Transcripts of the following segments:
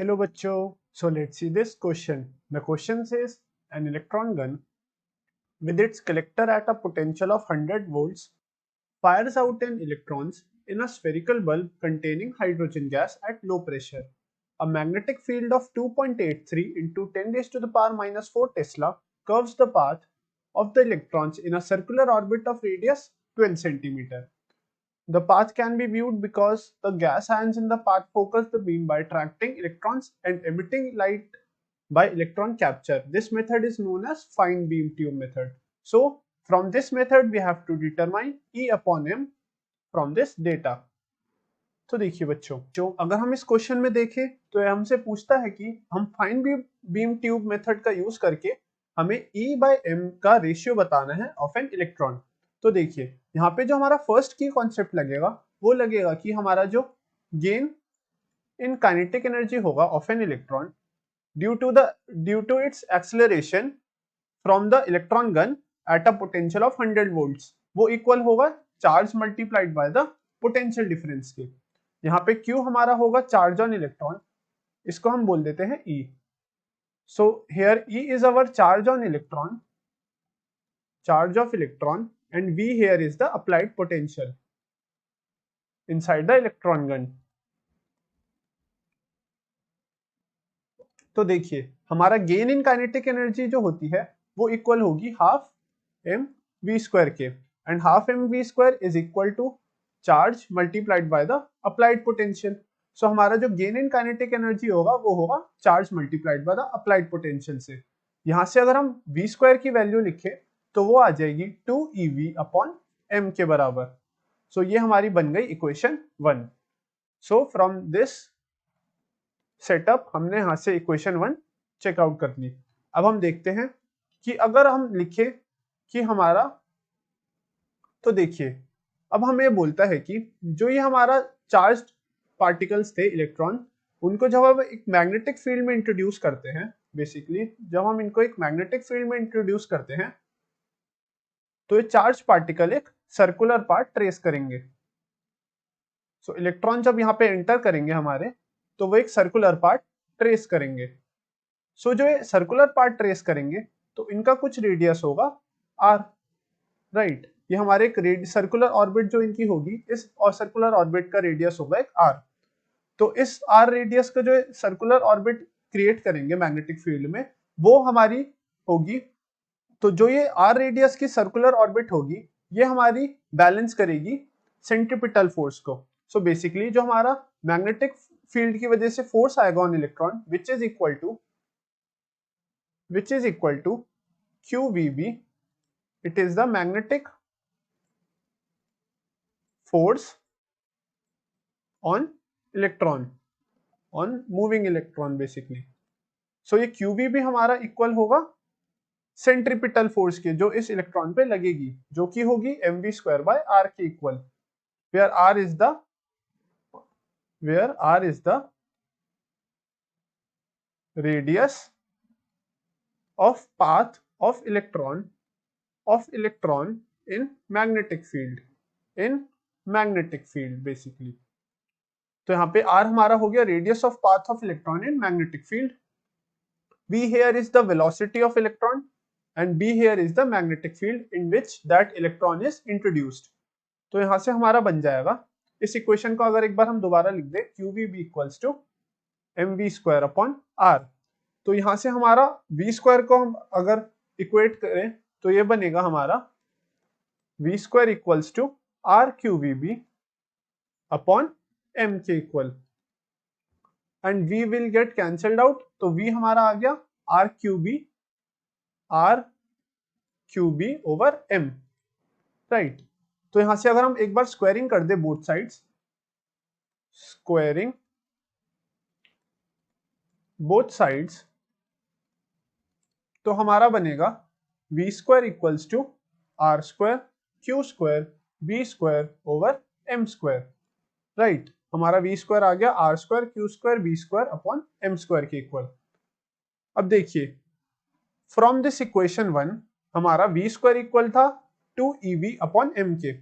Hello bachcho. So let's see this question. The question says an electron gun with its collector at a potential of 100 volts fires out an electrons in a spherical bulb containing hydrogen gas at low pressure. A magnetic field of 2.83 into 10 raised to the power minus 4 Tesla curves the path of the electrons in a circular orbit of radius 12 centimeter. The path can be viewed because the gas ions in the path focus the beam by attracting electrons and emitting light by electron capture. This method is known as fine beam tube method. So from this method we have to determine E upon M from this data. तो देखिए बच्चों, जो अगर हम इस question में देखें तो यह हमसे पूछता है कि हम फाइन बीम ट्यूब मेथड का यूज करके हमें E बाय M का रेशियो बताना है ऑफ एन इलेक्ट्रॉन। तो देखिए यहाँ पे जो हमारा फर्स्ट की कॉन्सेप्ट लगेगा वो लगेगा कि हमारा जो गेन इन काइनेटिक एनर्जी होगा of an electron due to its acceleration from the electron gun at a potential of 100 volts, वो इक्वल होगा charge multiplied by the potential difference के। यहाँ पे Q हमारा होगा चार्ज ऑन इलेक्ट्रॉन, इसको हम बोल देते हैं E। So here E is our charge on electron, charge of electron, and V here is the applied potential inside the electron gun. तो देखिए हमारा गेन इन काइनेटिक एनर्जी जो होती है वो इक्वल होगी हाफ एम वी स्क्वायर के, and half M V square is equal to charge multiplied by the applied potential. So हमारा जो गेन इन काइनेटिक एनर्जी होगा वो होगा charge multiplied by the applied potential से। यहां से अगर हम वी स्क्वायर की वैल्यू लिखें तो वो आ जाएगी 2ev अपॉन m के बराबर। सो ये हमारी बन गई equation 1। So from this setup हमने यहां से इक्वेशन 1 चेकआउट कर ली। अब हम देखते हैं कि अगर हम लिखे कि हमारा, तो देखिए अब हमें बोलता है कि जो ये हमारा चार्ज पार्टिकल्स थे इलेक्ट्रॉन, उनको जब हम एक मैग्नेटिक फील्ड में इंट्रोड्यूस करते हैं, बेसिकली जब हम इनको एक मैग्नेटिक फील्ड में इंट्रोड्यूस करते हैं तो ये चार्ज पार्टिकल एक सर्कुलर पाथ ट्रेस करेंगे। सो इलेक्ट्रॉन जब यहाँ पे एंटर करेंगे हमारे तो वो एक सर्कुलर पाथ ट्रेस करेंगे। सो जो ये सर्कुलर पाथ ट्रेस करेंगे तो इनका कुछ रेडियस होगा r, राइट। ये हमारे एक सर्कुलर ऑर्बिट जो इनकी होगी, इस और सर्कुलर ऑर्बिट का रेडियस होगा एक r। तो इस r रेडियस का जो सर्कुलर ऑर्बिट क्रिएट करेंगे मैग्नेटिक फील्ड में वो हमारी होगी, तो जो ये r रेडियस की सर्कुलर ऑर्बिट होगी ये हमारी बैलेंस करेगी सेंट्रीपिटल फोर्स को। सो बेसिकली जो हमारा मैग्नेटिक फील्ड की वजह से फोर्स आएगा on electron which is equal to QVB, it is the magnetic force on electron, on moving electron basically. So ये QVB हमारा इक्वल होगा सेंट्रीपिटल फोर्स के जो इस इलेक्ट्रॉन पे लगेगी, जो कि होगी mv स्क्वायर बाय r के equal, where r is the radius of path of electron in magnetic field basically. तो यहाँ पे r हमारा हो गया radius of path of electron in magnetic field, v here is the velocity of electron, and b here is the magnetic field in which that electron is introduced। तो यहां से हमारा बन जाएगा, इस इक्वेशन को अगर एक बार हम दोबारा लिख दें, QVB equals to mv square upon r। तो यहां से हमारा v स्क्वायर को हम अगर इक्वेट करें तो ये बनेगा हमारा v square equals to r QVB upon m के equal, and v will get cancelled out, तो v हमारा आ गया r QB over m, right. तो यहां से अगर हम एक बार स्क्वायरिंग कर दे both sides, squaring both sides, तो हमारा बनेगा v square equals to r square q square b square over m square, right. हमारा v स्क्वायर आ गया r square q square b square upon m square के equal. अब देखिए from this equation 1 हमारा v स्क्वायर इक्वल था 2ev upon m के।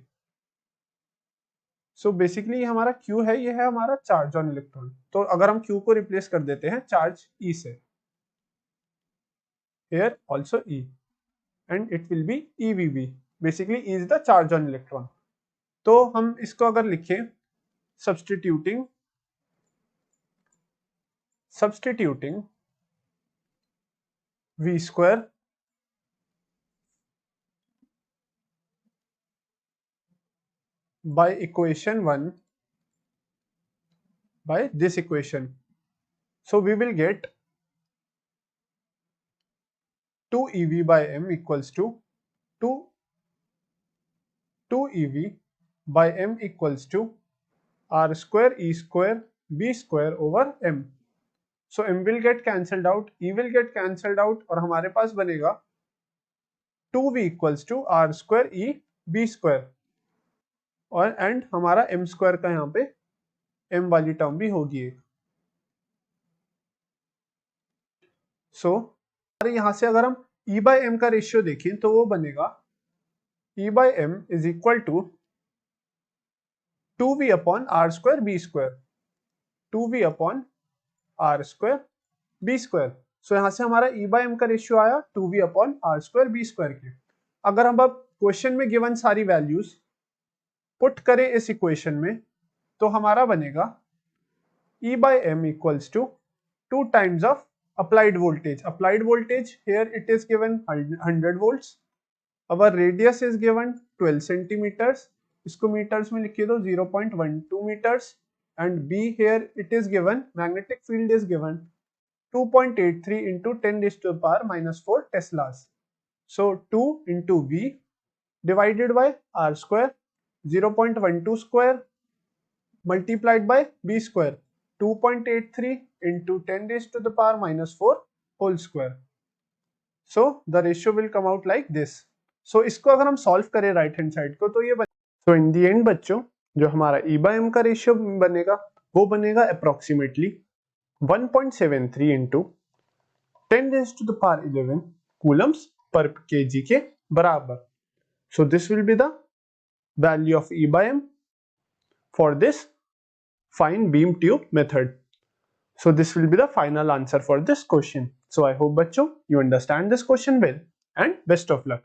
So basically हमारा Q है, ये है हमारा चार्ज ऑन इलेक्ट्रॉन। तो अगर हम Q को रिप्लेस कर देते हैं चार्ज E से, here also E and it will be EVB, basically E is the charge on electron। तो हम इसको अगर लिखें substituting V square by equation 1 by this equation, so we will get 2 EV by M equals to 2 EV by M equals to R square E square B square over M। So M will get cancelled out, E will get cancelled out, और हमारे पास बनेगा 2V equals to R square E B square, और and हमारा M square का यहाँ पे M वाली term भी होगी। सो यहाँ से अगर हम E by M का रेशियो देखें तो वो बनेगा E by M is equal to 2V upon R square B square, 2V upon R square B square। सो यहाँ से हमारा E by M का रेशियो आया 2V upon R square B square के। अगर हम अब क्वेश्चन में गिवन सारी वैल्यूज पुट करें इस इक्वेशन में तो हमारा बनेगा E by M equals to 2 times of applied voltage। Applied voltage here it is given 100 volts, our radius is given 12 centimeters, इसको meters में लिखिए तो 0.12 meters, and B here it is given magnetic field is given 2.83 into 10 raised to the power minus 4 teslas। So 2 into V divided by R square 0.12 square multiplied by B square 2.83 into 10 raised to the power minus 4 whole square। So the ratio will come out like this। So इसको अगर हम solve करें right hand side को तो ये so in the end बच्चों जो हमारा E by M का रेशियो बनेगा वो बनेगा approximately 1.73 into 10 raised to the power 11 coulombs per kg के बराबर। So this will be the value of E by M for this fine beam tube method। So this will be the final answer for this question। So I hope बच्चों you understand this question well and best of luck।